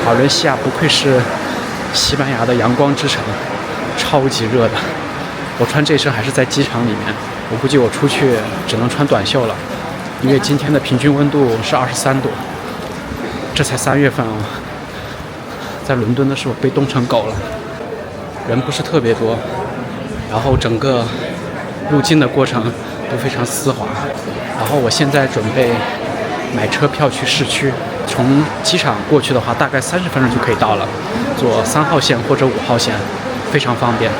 瓦伦西亚不愧是西班牙的阳光之城，超级热的。我穿这身还是在机场里面，我估计我出去只能穿短袖了，因为今天的平均温度是23度。这才3月份哦，在伦敦的时候被冻成狗了。人不是特别多，然后整个入境的过程都非常丝滑。然后我现在准备买车票去市区，从机场过去的话，大概30分钟就可以到了，坐3号线或者5号线，非常方便。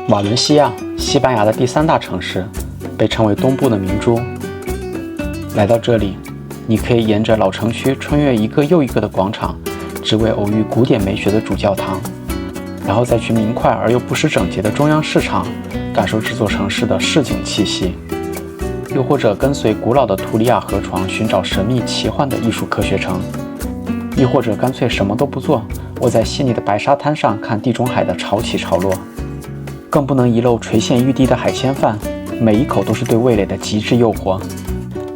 瓦伦西亚，西班牙的第3大城市，被称为东部的明珠。来到这里，你可以沿着老城区穿越一个又一个的广场，只为偶遇古典美学的主教堂，然后再去明快而又不失整洁的中央市场，感受这座城市的市井气息。又或者跟随古老的图里亚河床寻找神秘奇幻的艺术科学城，亦或者干脆什么都不做，窝在细腻的白沙滩上看地中海的潮起潮落。更不能遗漏垂涎欲滴的海鲜饭，每一口都是对味蕾的极致诱惑。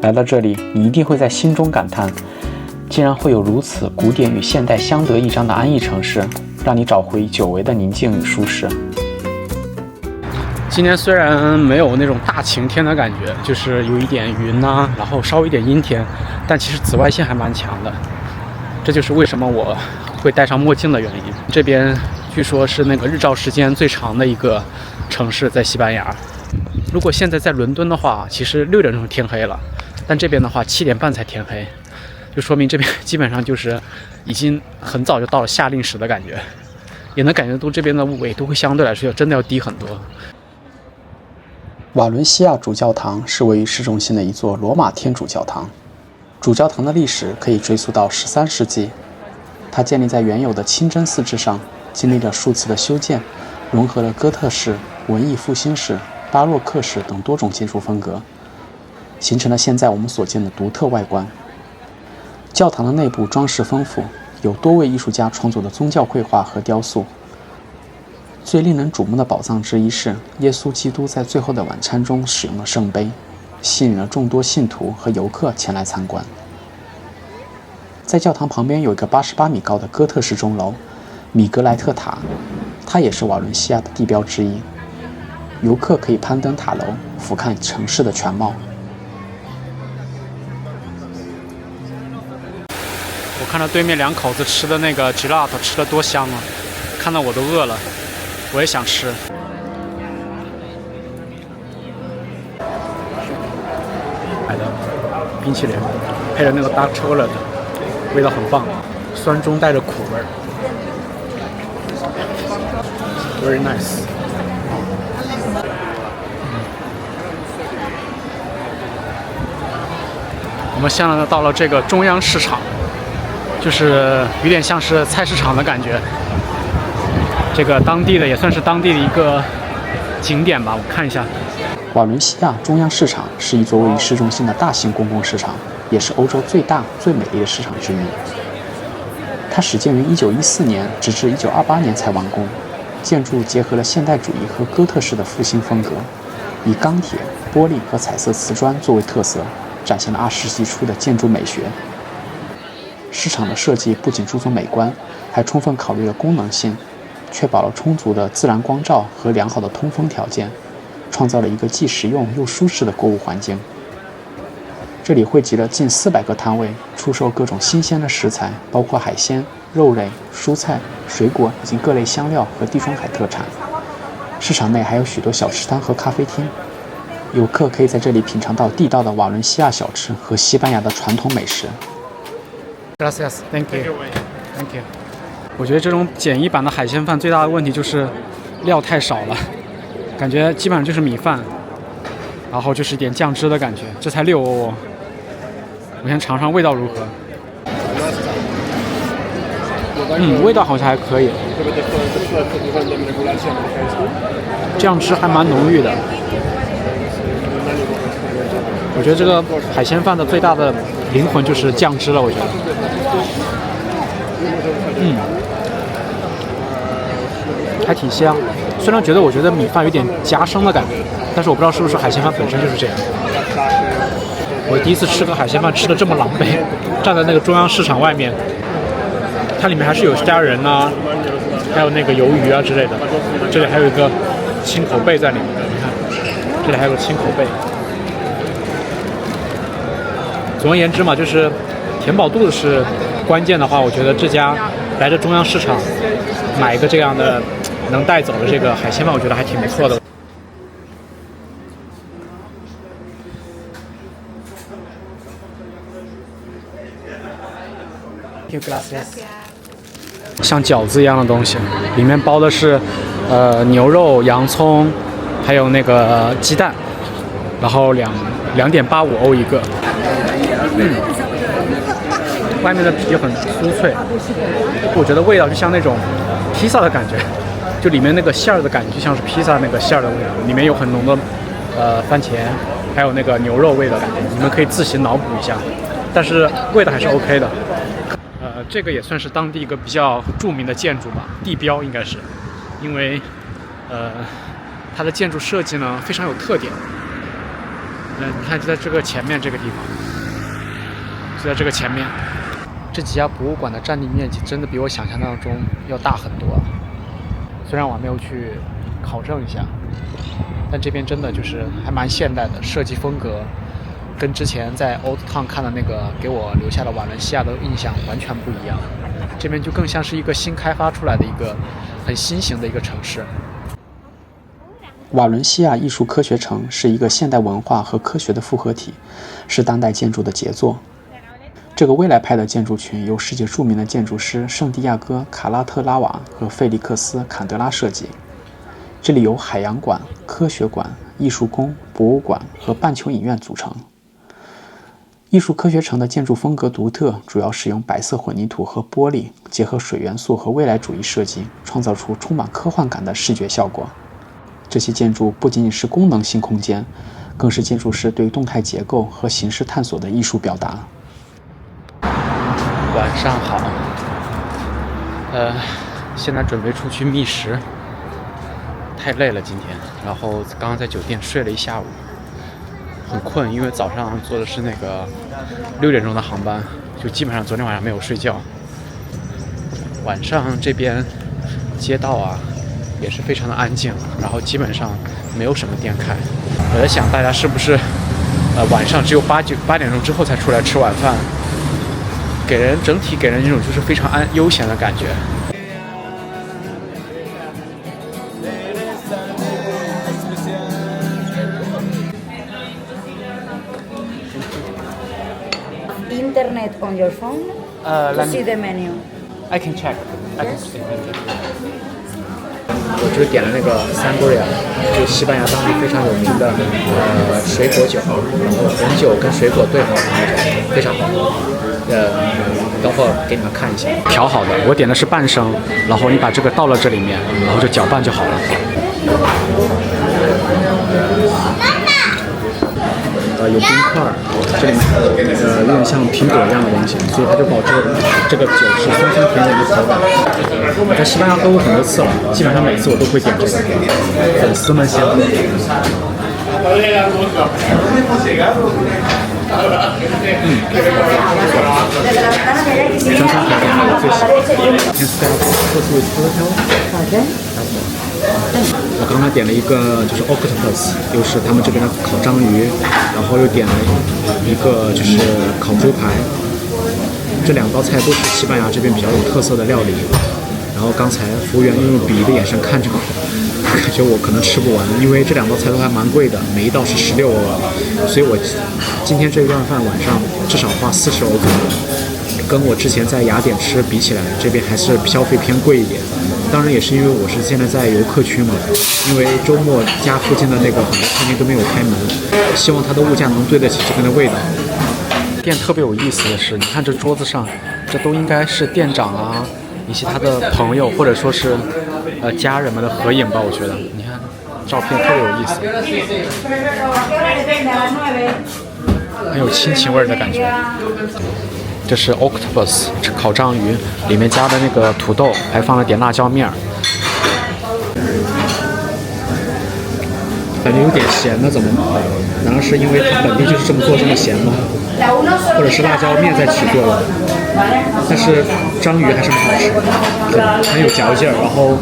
来到这里，你一定会在心中感叹，竟然会有如此古典与现代相得益彰的安逸城市，让你找回久违的宁静与舒适。今天虽然没有那种大晴天的感觉，就是有一点云啊，然后稍微一点阴天，但其实紫外线还蛮强的。这就是为什么我会戴上墨镜的原因。这边据说是那个日照时间最长的一个城市，在西班牙。如果现在在伦敦的话，其实6点钟天黑了，但这边的话7点半才天黑，就说明这边基本上就是已经很早就到了夏令时的感觉，也能感觉到这边的纬度会相对来说真的要低很多。瓦伦西亚主教堂是位于市中心的一座罗马天主教堂，主教堂的历史可以追溯到13世纪，它建立在原有的清真寺之上，经历了数次的修建，融合了哥特式、文艺复兴式、巴洛克式等多种建筑风格，形成了现在我们所见的独特外观。教堂的内部装饰丰富，有多位艺术家创作的宗教绘画和雕塑。最令人瞩目的宝藏之一是耶稣基督在最后的晚餐中使用的圣杯，吸引了众多信徒和游客前来参观。在教堂旁边有一个88米高的哥特式钟楼米格莱特塔，它也是瓦伦西亚的地标之一。游客可以攀登塔楼，俯瞰城市的全貌。我看到对面2口子吃的那个 gelato 吃的多香啊，看到我都饿了，我也想吃。买的冰淇淋配着那个 dark chocolate， 味道很棒，酸中带着苦味儿 ，very nice。我们现在到了这个中央市场，就是有点像是菜市场的感觉。这个当地的也算是当地的一个景点吧，我看一下。瓦伦西亚中央市场是一座位于市中心的大型公共市场，也是欧洲最大、最美丽的市场之一。它始建于1914年，直至1928年才完工。建筑结合了现代主义和哥特式的复兴风格，以钢铁、玻璃和彩色瓷砖作为特色，展现了20世纪初的建筑美学。市场的设计不仅注重美观，还充分考虑了功能性，确保了充足的自然光照和良好的通风条件，创造了一个既实用又舒适的购物环境。这里汇集了近400个摊位，出售各种新鲜的食材，包括海鲜、肉类、蔬菜、水果以及各类香料和地中海特产。市场内还有许多小吃摊和咖啡厅，游客可以在这里品尝到地道的瓦伦西亚小吃和西班牙的传统美食。Gracias, thank you, thank you。我觉得这种简易版的海鲜饭最大的问题就是料太少了，感觉基本上就是米饭，然后就是一点酱汁的感觉。这才6欧哦，我先尝尝味道如何。味道好像还可以，酱汁还蛮浓郁的。我觉得这个海鲜饭的最大的灵魂就是酱汁了，我觉得。还挺香，虽然我觉得米饭有点夹生的感觉，但是我不知道是不是海鲜饭本身就是这样。我第一次吃个海鲜饭吃的这么狼狈，站在那个中央市场外面，它里面还是有虾仁啊，还有那个鱿鱼啊之类的。这里还有一个青口贝在里面，你看，这里还有个青口贝。总而言之嘛，就是填饱肚子是关键的话，我觉得这家来这中央市场买一个这样的能带走的这个海鲜饭，我觉得还挺不错的。像饺子一样的东西，里面包的是牛肉、洋葱，还有那个鸡蛋，然后2.85欧一个。外面的皮很酥脆，我觉得味道就像那种披萨的感觉，就里面那个馅儿的感觉就像是披萨那个馅儿的味道，里面有很浓的番茄，还有那个牛肉味的感觉，你们可以自行脑补一下，但是味道还是 OK 的。这个也算是当地一个比较著名的建筑吧，地标应该是，因为它的建筑设计呢非常有特点。你看就在这个前面这个地方，就在这个前面，这几家博物馆的占地面积真的比我想象当中要大很多。虽然我还没有去考证一下，但这边真的就是还蛮现代的，设计风格跟之前在 Old Town 看的那个给我留下的瓦伦西亚的印象完全不一样。这边就更像是一个新开发出来的一个很新型的一个城市。瓦伦西亚艺术科学城是一个现代文化和科学的复合体，是当代建筑的杰作。这个未来派的建筑群由世界著名的建筑师圣地亚哥·卡拉特拉瓦和费利克斯·坎德拉设计。这里由海洋馆、科学馆、艺术宫、博物馆和半球影院组成。艺术科学城的建筑风格独特，主要使用白色混凝土和玻璃，结合水元素和未来主义设计，创造出充满科幻感的视觉效果。这些建筑不仅仅是功能性空间，更是建筑师对动态结构和形式探索的艺术表达。晚上好，现在准备出去觅食，太累了今天，然后刚刚在酒店睡了一下午，很困，因为早上坐的是那个6点钟的航班，就基本上昨天晚上没有睡觉。晚上这边街道啊也是非常的安静，然后基本上没有什么店开。我在想大家是不是晚上只有8点钟之后才出来吃晚饭，整体给人一种就是非常悠闲的感觉。Internet on your phone to see the menu. I can check.我就是点了那个Sangria，就西班牙当地非常有名的水果酒，然后红酒跟水果兑好的那种，非常好喝。等会儿给你们看一下，调好的。我点的是半升，然后你把这个倒到这里面，然后就搅拌就好了。有冰块，这里面有点像苹果一样的东西，所以它就保证这个酒是酸酸甜甜的口感。我在西班牙喝过很多次了，基本上每次我都会点这个，粉丝们先喝。酸酸甜甜的我最喜欢。我刚才点了一个就是 octopus， 又是他们这边的烤章鱼，然后又点了一个就是烤猪排，这2道菜都是西班牙这边比较有特色的料理。然后刚才服务员用鄙夷的眼神看着我，感觉我可能吃不完，因为这2道菜都还蛮贵的，每一道是16欧，所以我今天这一顿饭晚上至少花40欧左右，跟我之前在雅典吃比起来，这边还是消费偏贵一点。当然也是因为我是现在在游客区嘛，因为周末家附近的那个很多餐厅都没有开门，希望它的物价能对得起这边的味道。店特别有意思的是，你看这桌子上，这都应该是店长啊以及他的朋友或者说是家人们的合影吧，我觉得。你看照片特别有意思，很有亲情味的感觉。这是 octopus 烤章鱼，里面加的那个土豆，还放了点辣椒面儿。感觉有点咸，那怎么？难道是因为它本地就是这么做这么咸吗？或者是辣椒面在起作用？但是章鱼还是蛮好吃的，很有嚼劲儿，然后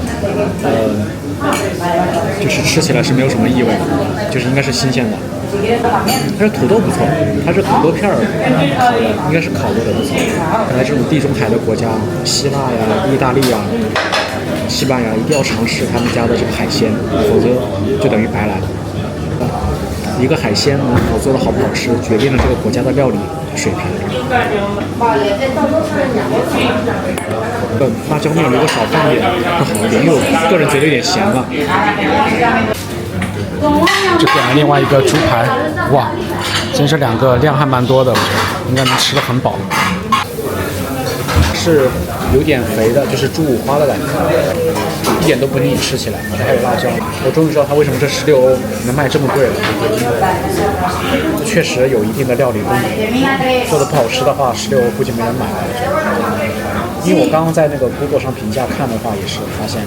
就是吃起来是没有什么异味，就是应该是新鲜的。它是土豆不错，它是土豆片儿烤的，应该是烤过的不错。看来这种地中海的国家，希腊呀、意大利呀、西班牙一定要尝试他们家的这个海鲜，否则就等于白来。一个海鲜能否做的好不好吃，决定了这个国家的料理水平。辣椒面如果少放点会好一点，因为我个人觉得有点咸了。这点了另外一个猪排，哇，今天这两个量还蛮多的，我觉得应该能吃得很饱。是有点肥的，就是猪五花的感觉，一点都不腻，吃起来还有辣椒。我终于知道它为什么这16欧能卖这么贵了，确实有一定的料理功底。做的不好吃的话，16欧估计没人买了。因为我刚刚在那个 Google 上评价看的话，也是发现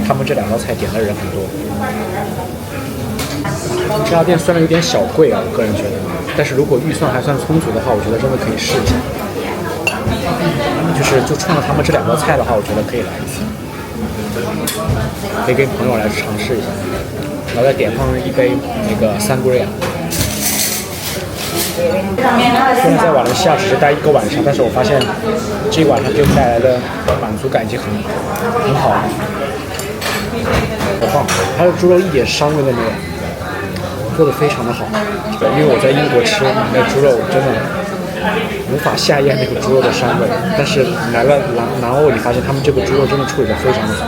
他们这两道菜点的人很多。这家店虽然有点小贵啊，我个人觉得，但是如果预算还算充足的话，我觉得真的可以试一下。就冲着他们这两道菜的话，我觉得可以来一次，可以跟朋友来尝试一下，然后再点上一杯那个sangria。虽然在瓦伦西亚只是待1个晚上，但是我发现这一晚上给我带来的满足感已经很好了，好棒！它的猪肉一点膻味都没有，做的非常的好。因为我在英国吃那猪肉真的无法下咽那个猪肉的膻味，但是来了南欧，你发现他们这个猪肉真的处理得非常的好。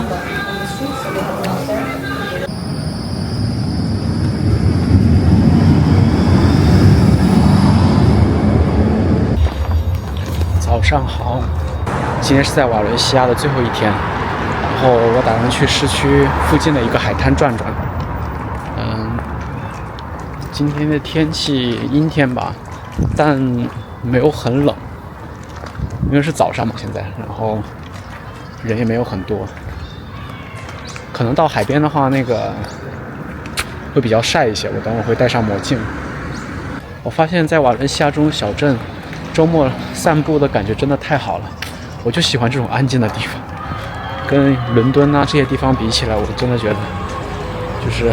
早上好，今天是在瓦伦西亚的最后一天，然后我打算去市区附近的一个海滩转转。今天的天气阴天吧，但没有很冷，因为是早上嘛现在，然后人也没有很多。可能到海边的话，那个会比较晒一些，我等会会戴上墨镜。我发现在瓦伦西亚这种小镇，周末散步的感觉真的太好了，我就喜欢这种安静的地方。跟伦敦啊这些地方比起来，我真的觉得就是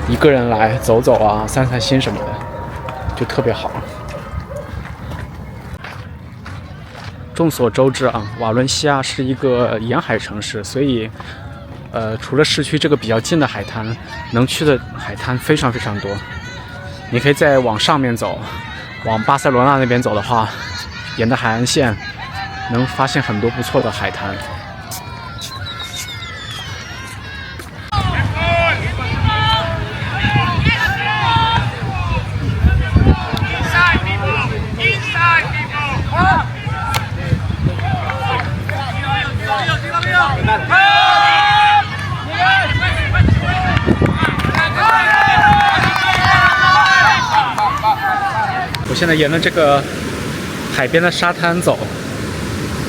一个人来走走啊、散散心什么的，就特别好。众所周知啊，瓦伦西亚是一个沿海城市，所以除了市区这个比较近的海滩，能去的海滩非常非常多。你可以再往上面走，往巴塞罗那那边走的话，沿着海岸线能发现很多不错的海滩。我现在沿着这个海边的沙滩走，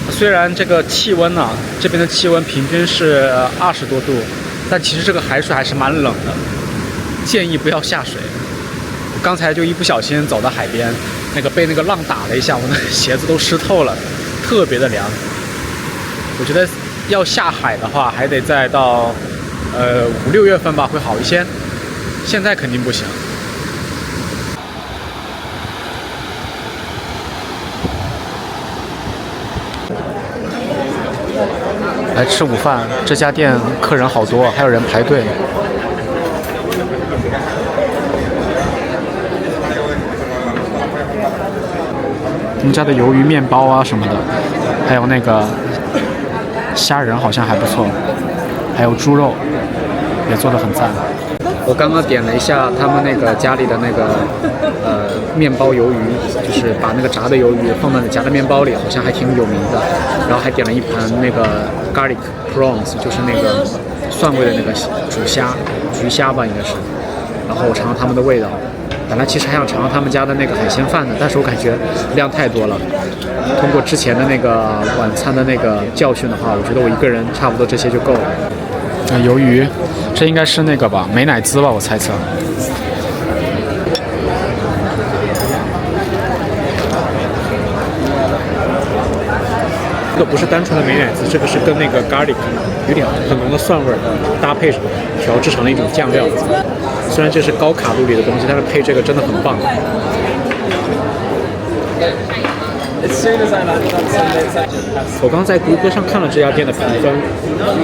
虽然这个气温呢，这边的气温平均是20多度，但其实这个海水还是蛮冷的，建议不要下水。我刚才就一不小心走到海边，被那个浪打了一下，我那鞋子都湿透了，特别的凉。我觉得要下海的话，还得再到5、6月份吧，会好一些。现在肯定不行。来吃午饭，这家店客人好多，还有人排队。他们家的鱿鱼面包啊什么的，还有那个虾仁好像还不错，还有猪肉也做得很赞。我刚刚点了一下他们那个家里的那个面包鱿鱼，就是把那个炸的鱿鱼放到夹的面包里，好像还挺有名的。然后还点了一盘那个 garlic prawns， 就是那个蒜味的那个煮虾，焗虾吧应该是。然后我尝尝他们的味道。本来其实还想尝尝他们家的那个海鲜饭的，但是我感觉量太多了。通过之前的那个晚餐的那个教训的话，我觉得我一个人差不多这些就够了。鱿鱼，这应该是那个吧，美乃滋吧，我猜测。这个不是单纯的美乃滋，这个是跟那个 garlic 有点很浓的蒜味搭配调制成了一种酱料。虽然这是高卡路里的东西，但是配这个真的很棒。我刚在谷歌上看了这家店的评分，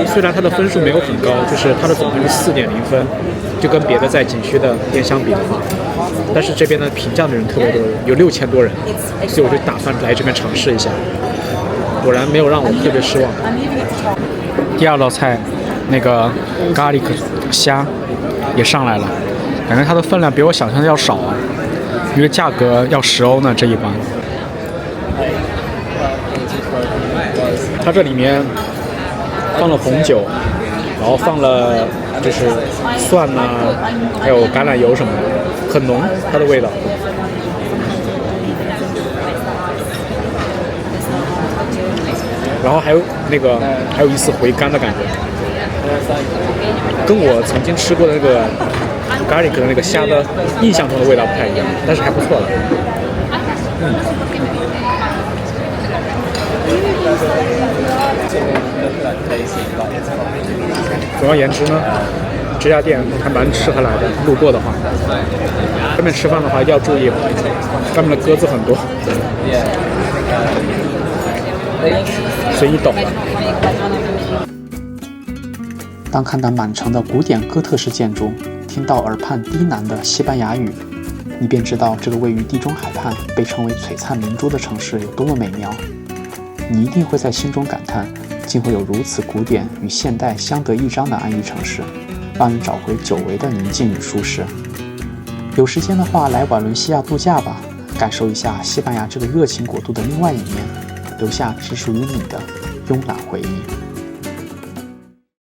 虽然它的分数没有很高，就是它的总分是4.0分，就跟别的在景区的店相比的话，但是这边的评价的人特别多，有6000多人，所以我就打算来这边尝试一下。果然没有让我特别失望。第二道菜，那个咖喱虾也上来了，感觉它的分量比我想象的要少啊，因为价格要10欧呢这一盘。它这里面放了红酒，然后放了就是蒜呐、还有橄榄油什么的，很浓它的味道。然后还有一丝回甘的感觉，跟我曾经吃过的那个 garlic 的那个虾的印象中的味道不太一样，但是还不错的。总而言之呢，这家店还蛮适合来的。路过的话，外面吃饭的话一定要注意，外面的鸽子很多。所以你懂了。当看到满城的古典哥特式建筑，听到耳畔低喃的西班牙语，你便知道这个位于地中海畔、被称为璀璨明珠的城市有多么美妙。你一定会在心中感叹，竟会有如此古典与现代相得益彰的安逸城市，让人找回久违的宁静与舒适。有时间的话，来瓦伦西亚度假吧，感受一下西班牙这个热情国度的另外一面，留下只属于你的慵懒回忆。